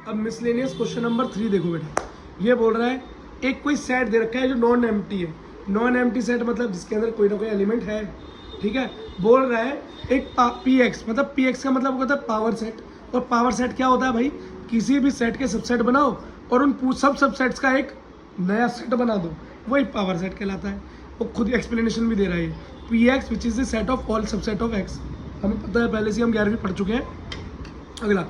अब miscellaneous question number 3 देखो बेटा, ये बोल रहा है एक कोई सेट दे रखा है जो नॉन एम्प्टी है। नॉन एम्प्टी सेट मतलब जिसके अंदर कोई ना कोई एलिमेंट है, ठीक है। बोल रहा है एक पी एक्स, मतलब पी एक्स का मतलब होता है पावर सेट। और पावर सेट क्या होता है भाई, किसी भी सेट के सबसेट बनाओ और उन सब सबसेट्स का एक नया सेट बना दो, वही पावर सेट कहलाता है। वो खुद एक्सप्लेनेशन भी दे रहा है, P x which is the set of all subset of x. हमें पता है पहले से, हम 11वीं पढ़ चुके हैं। अगला,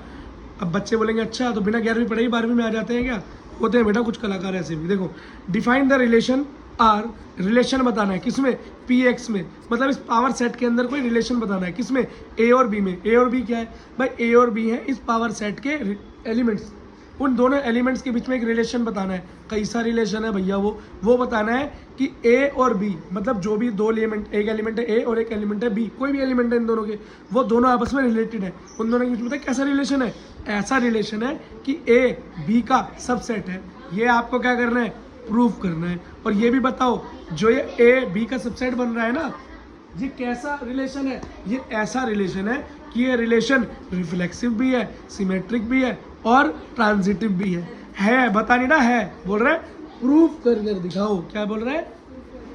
अब बच्चे बोलेंगे अच्छा तो बिना 11वीं पढ़े ही 12वीं में आ जाते हैं क्या? होते हैं बेटा कुछ कलाकार ऐसे भी। देखो, define the relation R, relation बताना है किसमें, पी एक्स में, मतलब इस पावर सेट के अंदर कोई रिलेशन बताना है किसमें, ए और बी में। ए और बी क्या है भाई, ए और बी है इस पावर सेट के एलिमेंट्स। उन दोनों एलिमेंट्स के बीच में एक रिलेशन बताना है। कैसा रिलेशन है भैया, वो बताना है कि ए और बी, मतलब जो भी दो एलिमेंट, एक एलिमेंट है ए और एक एलिमेंट है बी, कोई भी एलिमेंट है इन दोनों के, वो दोनों आपस में रिलेटेड है। उन दोनों के बीच में पता है कैसा रिलेशन है, ऐसा रिलेशन है कि ए बी का सबसेट है। ये आपको क्या करना है, प्रूव करना है। और ये भी बताओ जो ये ए बी का सबसेट बन रहा है ना, ये कैसा रिलेशन है, ये ऐसा रिलेशन है कि ये रिलेशन रिफ्लेक्सिव भी है, सिमेट्रिक भी है और ट्रांजिटिव भी है। बता नहीं ना, है बोल रहा है प्रूव करके दिखाओ। क्या बोल रहा है,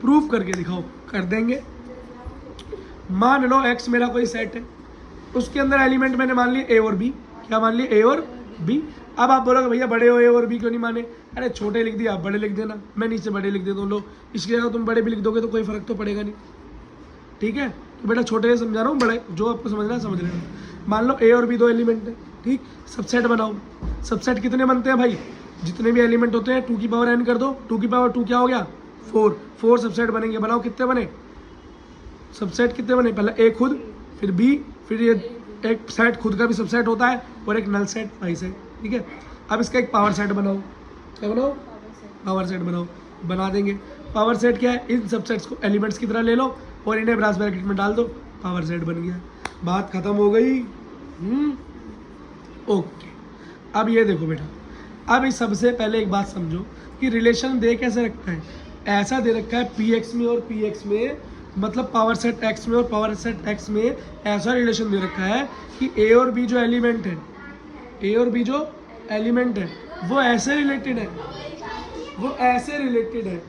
प्रूव करके दिखाओ। कर देंगे। मान लो एक्स मेरा कोई सेट है, उसके अंदर एलिमेंट मैंने मान लिया ए और बी। क्या मान लिया, ए और बी। अब आप बोलोगे भैया बड़े हो ए और बी क्यों नहीं माने, अरे छोटे लिख दिया, आप बड़े लिख देना, मैं नीचे बड़े लिख देता हूँ। लो, इसकी जगह तुम बड़े भी लिख दोगे तो कोई फर्क तो पड़ेगा नहीं, ठीक है। तो बेटा छोटे समझा रहा हूँ, बड़े जो आपको समझना है समझ लेना। मान लो ए और बी दो एलिमेंट है, ठीक। सबसेट बनाओ। सबसेट कितने बनते हैं भाई, जितने भी एलिमेंट होते हैं 2 की पावर n कर दो, 2 की पावर 2 क्या हो गया 4 सबसेट बनेंगे। बनाओ कितने बने सबसेट, कितने बने, पहले ए खुद, फिर बी, फिर ये एक सेट खुद का भी सबसेट होता है और एक नल सेट भाई सेट, ठीक है। अब इसका एक पावर सेट बनाओ। क्या बनाओ, पावर सेट बनाओ। बना देंगे। पावर सेट क्या है, इन सबसेट्स को एलिमेंट्स की तरह ले लो और इन्हें ब्रास ब्रैकेट में डाल दो, पावर सेट बन गया। बात खत्म हो गई। ओके। अब ये देखो बेटा, अब इस सबसे पहले एक बात समझो कि रिलेशन दे कैसे रखा है। ऐसा दे रखा है पी एक्स में और पी एक्स में, मतलब पावर सेट एक्स में और पावर सेट एक्स में ऐसा रिलेशन दे रखा है कि ए और बी जो एलिमेंट है, ए और बी जो एलिमेंट है वो ऐसे रिलेटेड है, वो ऐसे रिलेटेड है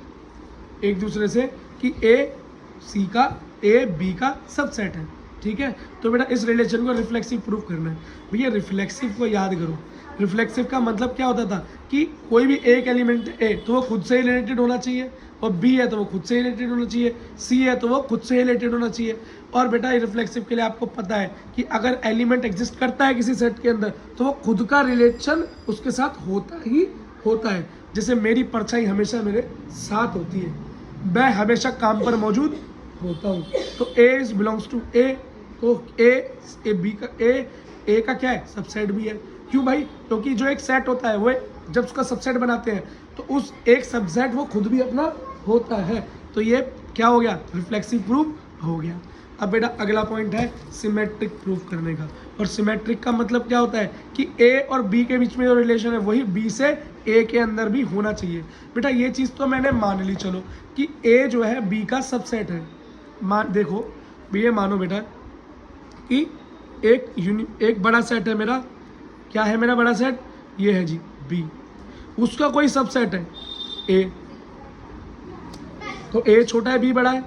एक दूसरे से कि ए सी का, ए बी का सबसेट है, ठीक है। तो बेटा इस रिलेशन को रिफ्लेक्सिव प्रूफ करना है। भैया रिफ्लेक्सिव को याद करो, रिफ्लेक्सिव का मतलब क्या होता था कि कोई भी एक एलिमेंट ए तो वो खुद से ही रिलेटेड होना चाहिए, और बी है तो वो खुद से ही रिलेटेड होना चाहिए, सी है तो वो खुद से ही रिलेटेड होना चाहिए। और बेटा रिफ्लेक्सिव के लिए आपको पता है कि अगर एलिमेंट एग्जिस्ट करता है किसी सेट के अंदर तो वो खुद का रिलेशन उसके साथ होता ही होता है। जैसे मेरी परछाई हमेशा मेरे साथ होती है, मैं हमेशा काम पर मौजूद होता हूँ, तो ए इज बिलोंग्स टू ए, तो ए बी का ए का क्या है, सबसेट भी है। क्यों भाई, क्योंकि जो एक सेट होता है वो जब उसका सबसेट बनाते हैं तो उस एक सबसेट वो खुद भी अपना होता है। तो ये क्या हो गया, रिफ्लेक्सिव प्रूफ हो गया। अब बेटा अगला पॉइंट है सिमेट्रिक प्रूफ करने का। और सिमेट्रिक का मतलब क्या होता है कि ए और बी के बीच में जो रिलेशन है वही बी से ए के अंदर भी होना चाहिए। बेटा ये चीज़ तो मैंने मान ली, चलो कि ए जो है बी का सबसेट है। देखो ये मानो बेटा कि एक बड़ा सेट है मेरा। क्या है मेरा बड़ा सेट, ये है जी बी, उसका कोई सबसेट है ए, तो ए छोटा है बी बड़ा है।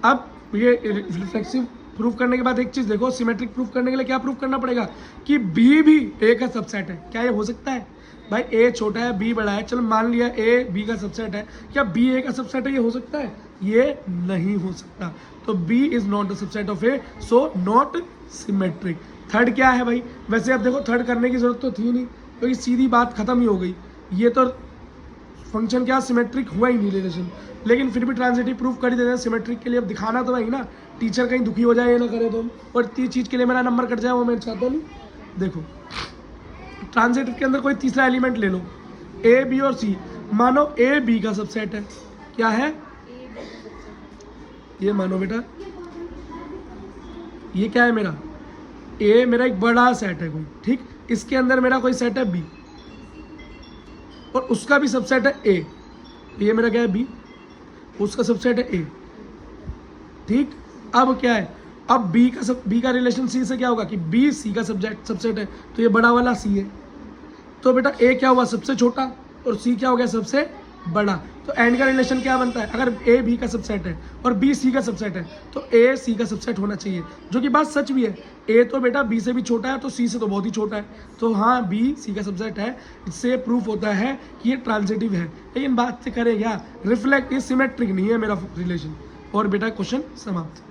अब ये रिफ्लेक्सिव प्रूफ करने के बाद एक चीज़ देखो, सिमेट्रिक प्रूफ करने के लिए क्या प्रूफ करना पड़ेगा कि बी भी ए का सबसेट है। क्या ये हो सकता है भाई, ए छोटा है बी बड़ा है, चलो मान लिया ए बी का सबसेट है, क्या बी ए का सबसेट है, ये हो सकता है, ये नहीं हो सकता। तो B is not the subset of A, so not symmetric. Third क्या है भाई, वैसे अब देखो थर्ड करने की जरूरत तो थी नहीं क्योंकि सीधी बात खत्म ही हो गई, ये तो फंक्शन क्या सिमेट्रिक हुआ ही नहीं रिलेशन, लेकिन फिर भी ट्रांजिटिव प्रूफ कर ही देते हैं सिमेट्रिक के लिए। अब दिखाना तो वही ना, टीचर कहीं दुखी हो जाए ये ना करे तो, और तीस चीज़ के लिए मेरा नंबर कट जाए वो मैं चाहता नहीं। देखो ट्रांजिटिव के अंदर कोई तीसरा एलिमेंट ले लो, ए बी और सी, मानो ए बी का सबसेट है। क्या है, ये मानो बेटा ये क्या है मेरा, ए मेरा एक बड़ा सेट है कोई, ठीक, इसके अंदर मेरा कोई सेट है बी और उसका भी सबसेट है ए, ये मेरा क्या है बी, उसका सबसेट है ए, ठीक। अब क्या है, अब बी का रिलेशन सी से क्या होगा कि बी सी का सबसेट है, तो ये बड़ा वाला सी है, तो बेटा ए क्या हुआ सबसे छोटा और सी क्या हो गया सबसे बड़ा। तो एंड का रिलेशन क्या बनता है, अगर ए बी का सबसेट है और बी सी का सबसेट है तो ए सी का सबसेट होना चाहिए, जो कि बात सच भी है। ए तो बेटा बी से भी छोटा है तो सी से तो बहुत ही छोटा है, तो हाँ बी सी का सबसेट है। इससे प्रूफ होता है कि ये ट्रांजिटिव है। लेकिन बात से करें क्या, रिफ्लेक्ट, ये सिमेट्रिक नहीं है मेरा रिलेशन। और बेटा क्वेश्चन समाप्त।